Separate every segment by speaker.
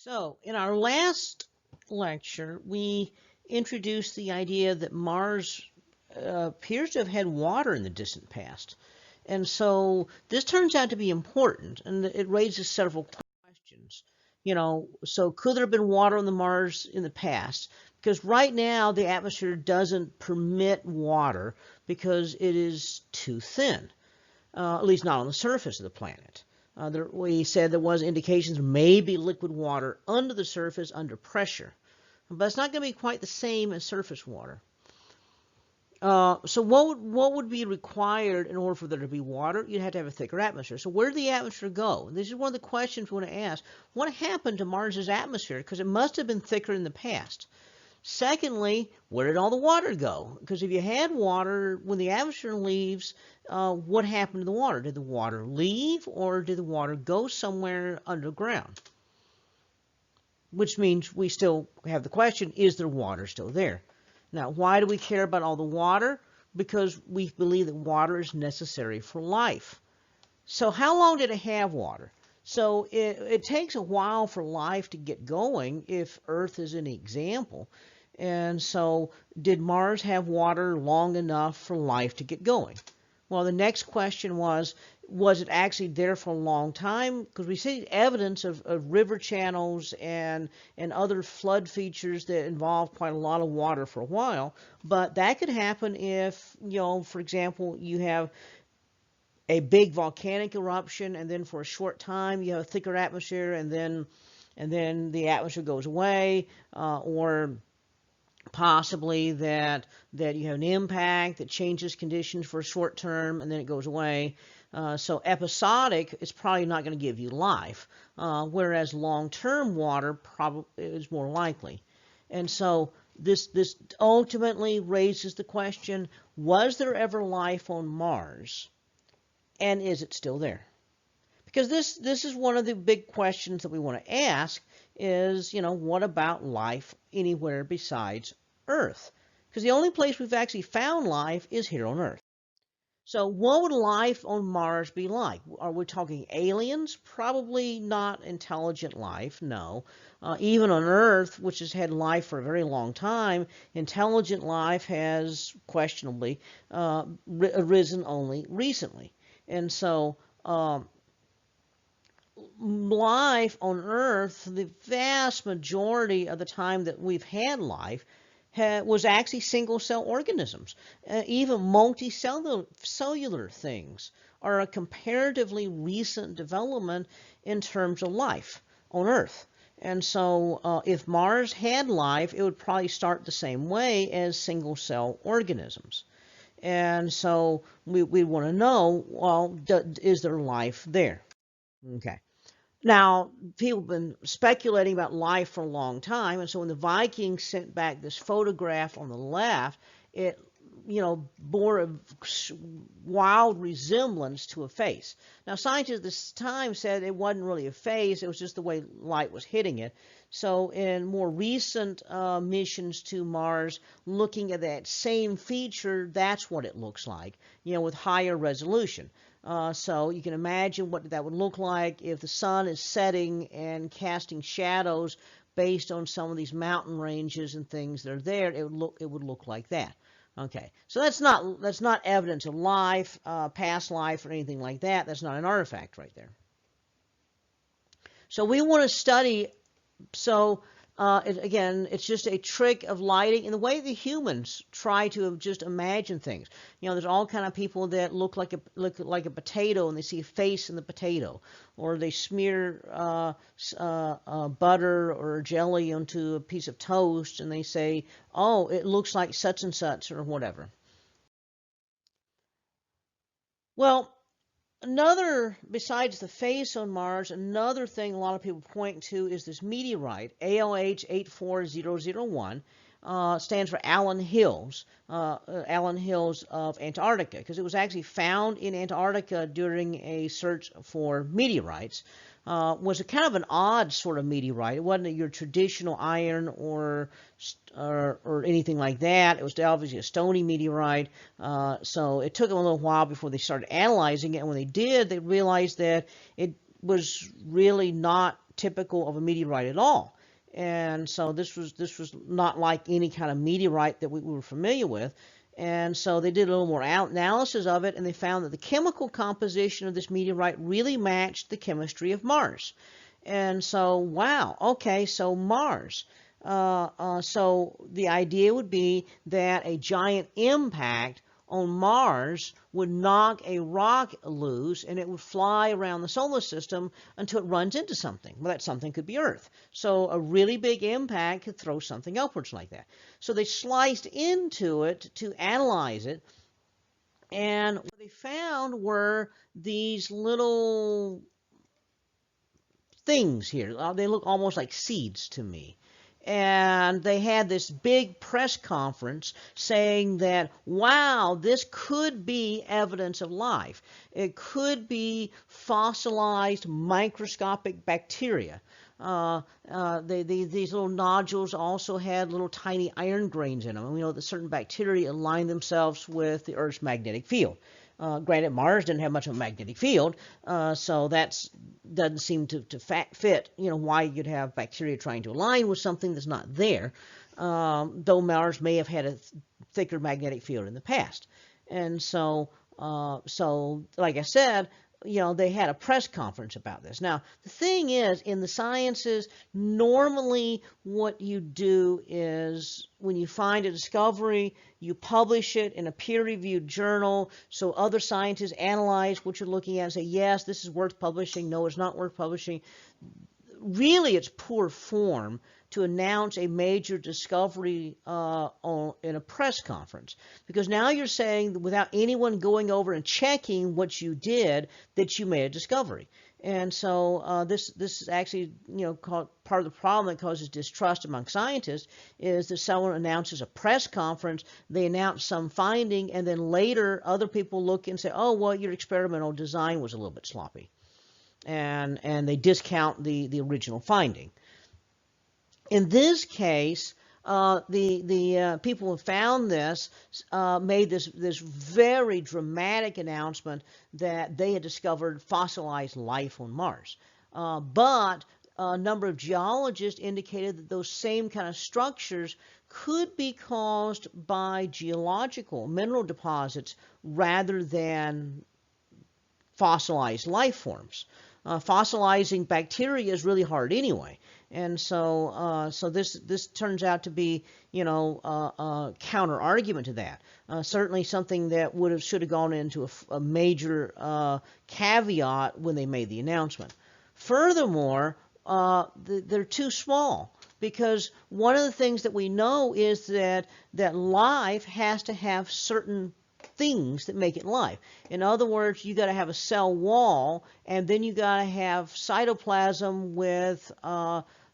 Speaker 1: So, in our last lecture, we introduced the idea that Mars appears to have had water in the distant past. And so this turns out to be important, and it raises several questions. So could there have been water on the Mars in the past? Because right now the atmosphere doesn't permit water because it is too thin, at least not on the surface of the planet. We said there was indications there may be liquid water under the surface under pressure, but it's not going to be quite the same as surface water. So what would be required in order for there to be water? You'd have to have a thicker atmosphere. So where did the atmosphere go? This is one of the questions we want to ask. What happened to Mars's atmosphere? Because it must have been thicker in the past. Secondly, where did all the water go? Because if you had water, when the atmosphere leaves, what happened to the water? Did the water leave, or did the water go somewhere underground? Which means we still have the question, is there water still there? Now, why do we care about all the water? Because we believe that water is necessary for life. So how long did it have water? So it takes a while for life to get going if Earth is an example. And so did Mars have water long enough for life to get going? Well, the next question was it actually there for a long time? Because we see evidence of river channels and other flood features that involve quite a lot of water for a while. But that could happen if, for example, you have a big volcanic eruption, and then for a short time you have a thicker atmosphere, and then the atmosphere goes away, or possibly that you have an impact that changes conditions for a short term, and then it goes away. So episodic is probably not going to give you life, whereas long-term water probably is more likely. And so this ultimately raises the question: was there ever life on Mars? And is it still there? Because this is one of the big questions that we want to ask is, what about life anywhere besides Earth? Because the only place we've actually found life is here on Earth. So what would life on Mars be like? Are we talking aliens? Probably not intelligent life, no. Even on Earth, which has had life for a very long time, intelligent life has questionably arisen only recently. And so life on Earth, the vast majority of the time that we've had life, was actually single-cell organisms. Even multicellular things are a comparatively recent development in terms of life on Earth. And so if Mars had life, it would probably start the same way as single-cell organisms. And so we want to know, well, is there life there? Okay. Now, people have been speculating about life for a long time, and so when the Vikings sent back this photograph on the left, it bore a wild resemblance to a face. Now, scientists at this time said it wasn't really a face, it was just the way light was hitting it. So in more recent missions to Mars, looking at that same feature, that's what it looks like, with higher resolution. So you can imagine what that would look like if the sun is setting and casting shadows based on some of these mountain ranges and things that are there. It would look like that. Okay, so that's not evidence of life, past life, or anything like that. That's not an artifact right there. So we want to study. So again, it's just a trick of lighting and the way the humans try to just imagine things. There's all kind of people that look like a potato and they see a face in the potato, or they smear butter or jelly onto a piece of toast and they say, oh, it looks like such and such or whatever. Well, besides the face on Mars, another thing a lot of people point to is this meteorite, ALH 84001, stands for Allen Hills of Antarctica, because it was actually found in Antarctica during a search for meteorites. Was a kind of an odd sort of meteorite. It wasn't your traditional iron or anything like that. It was obviously a stony meteorite. So it took them a little while before they started analyzing it. And when they did, they realized that it was really not typical of a meteorite at all. And so this was not like any kind of meteorite that we were familiar with. And so they did a little more analysis of it, and they found that the chemical composition of this meteorite really matched the chemistry of Mars. And so, wow, okay, so Mars. So the idea would be that a giant impact on Mars would knock a rock loose, and it would fly around the solar system until it runs into something. Well, that something could be Earth. So a really big impact could throw something upwards like that. So they sliced into it to analyze it, and what they found were these little things here. They look almost like seeds to me. And they had this big press conference saying that, wow, this could be evidence of life. It could be fossilized microscopic bacteria. These little nodules also had little tiny iron grains in them. And we know that certain bacteria align themselves with the Earth's magnetic field. Granted, Mars didn't have much of a magnetic field, so that doesn't seem to fit, why you'd have bacteria trying to align with something that's not there, though Mars may have had a thicker magnetic field in the past. And so like I said, they had a press conference about this. Now, the thing is, in the sciences, normally what you do is when you find a discovery, you publish it in a peer-reviewed journal so other scientists analyze what you're looking at and say, yes, this is worth publishing, no, it's not worth publishing. Really, it's poor form to announce a major discovery in a press conference, because now you're saying that without anyone going over and checking what you did, that you made a discovery. And so this is actually part of the problem that causes distrust among scientists, is that someone announces a press conference, they announce some finding, and then later other people look and say, oh, well, your experimental design was a little bit sloppy, and they discount the original finding. In this case, the people who found this made this very dramatic announcement that they had discovered fossilized life on Mars. But a number of geologists indicated that those same kind of structures could be caused by geological mineral deposits rather than fossilized life forms. Fossilizing bacteria is really hard anyway. And so this turns out to be, a counter argument to that. Certainly something that should have gone into a major caveat when they made the announcement. Furthermore, they're too small, because one of the things that we know is that life has to have certain things that make it life. In other words, you got to have a cell wall, and then you got to have cytoplasm with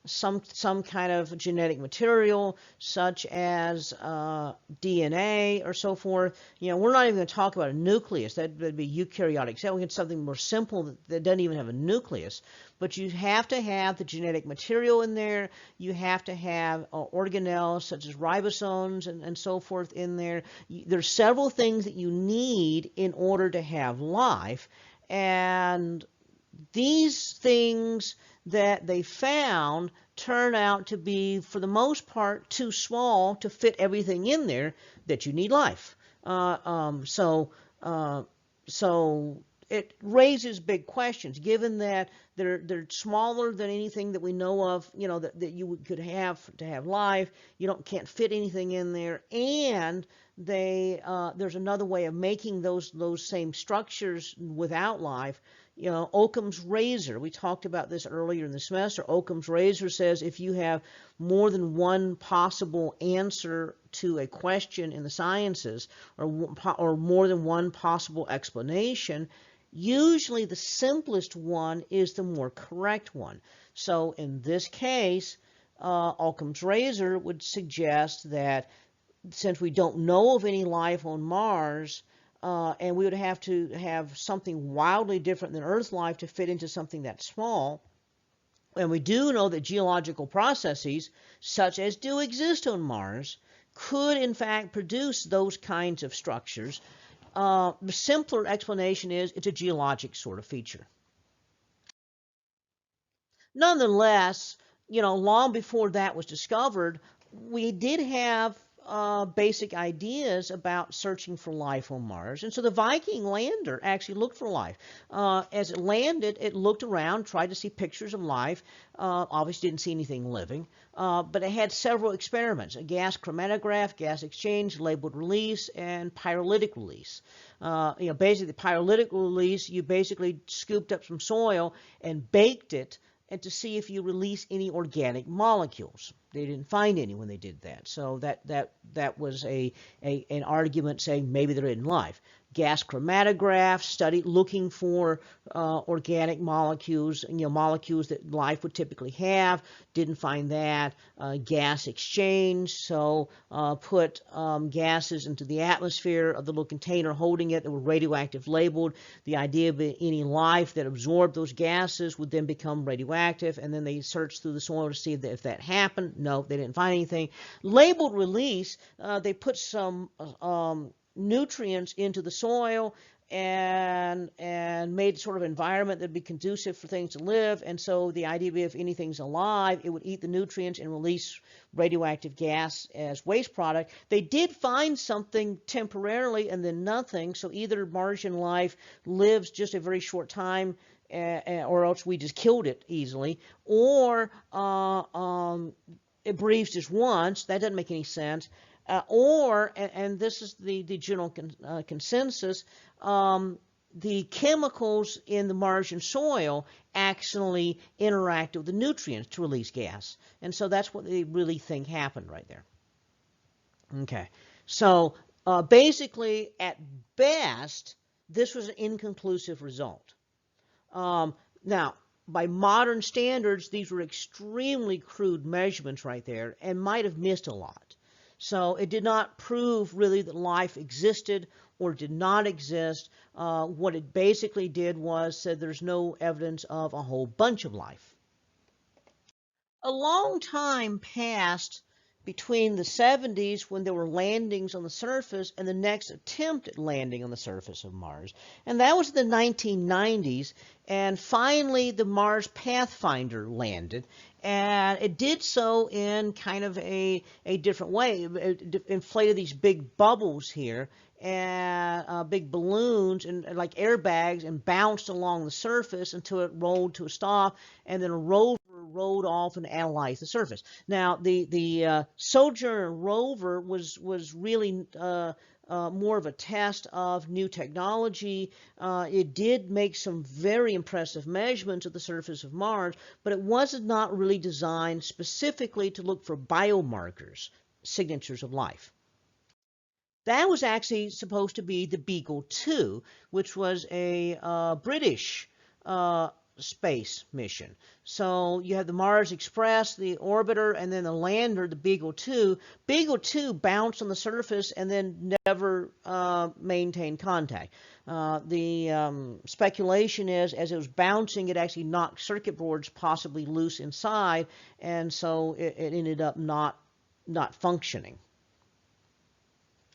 Speaker 1: some kind of genetic material, such as DNA or so forth. We're not even going to talk about a nucleus. That'd be eukaryotic cell. We get something more simple that doesn't even have a nucleus. But you have to have the genetic material in there. You have to have organelles such as ribosomes and so forth in there. There's several things that you need in order to have life. And these things that they found turn out to be, for the most part, too small to fit everything in there that you need life. So it raises big questions, given that they're smaller than anything that we know of, that you could have to have life. You can't fit anything in there, and there's another way of making those same structures without life. Occam's razor, we talked about this earlier in the semester. Occam's razor says if you have more than one possible answer to a question in the sciences, or more than one possible explanation, usually the simplest one is the more correct one. So in this case, Occam's razor would suggest that since we don't know of any life on Mars, and we would have to have something wildly different than Earth life to fit into something that small. And we do know that geological processes, such as do exist on Mars, could in fact produce those kinds of structures. The simpler explanation is it's a geologic sort of feature. nonetheless, long before that was discovered, we did have basic ideas about searching for life on Mars. And so the Viking Lander actually looked for life. As it landed, it looked around, tried to see pictures of life. Obviously didn't see anything living, but it had several experiments: a gas chromatograph, gas exchange, labeled release, and pyrolytic release. Basically the pyrolytic release, you basically scooped up some soil and baked it, and to see if you release any organic molecules. They didn't find any when they did that. So that was an argument saying maybe there isn't life. Gas chromatograph study looking for organic molecules, molecules that life would typically have. Didn't find that. Gas exchange, so put gases into the atmosphere of the little container holding it that were radioactive labeled. The idea of any life that absorbed those gases would then become radioactive, and then they searched through the soil to see if that happened. No, they didn't find anything. Labeled release, they put some nutrients into the soil and made sort of environment that'd be conducive for things to live. And so the idea would be if anything's alive, it would eat the nutrients and release radioactive gas as waste product. They did find something temporarily and then nothing. So either Martian life lives just a very short time, or else we just killed it easily, or it breathes just once. That doesn't make any sense. And this is the general consensus, the chemicals in the Martian soil actually interact with the nutrients to release gas. And so that's what they really think happened right there. Okay, so basically, at best, this was an inconclusive result. Now, by modern standards, these were extremely crude measurements right there and might have missed a lot. So it did not prove really that life existed or did not exist. What it basically did was said there's no evidence of a whole bunch of life. A long time passed between the 70s, when there were landings on the surface, and the next attempt at landing on the surface of Mars. And that was the 1990s. And finally, the Mars Pathfinder landed. And it did so in kind of a different way. It inflated these big bubbles here, and big balloons and like airbags, and bounced along the surface until it rolled to a stop, and then a rover rode off and analyzed the surface. Now, the Sojourner rover was really more of a test of new technology. It did make some very impressive measurements of the surface of Mars, but it was not really designed specifically to look for biomarkers, signatures of life. That was actually supposed to be the Beagle II, which was a British space mission. So you have the Mars Express, the orbiter, and then the lander, the Beagle II. Beagle II bounced on the surface and then never maintained contact. The speculation is, as it was bouncing, it actually knocked circuit boards possibly loose inside, and so it ended up not functioning.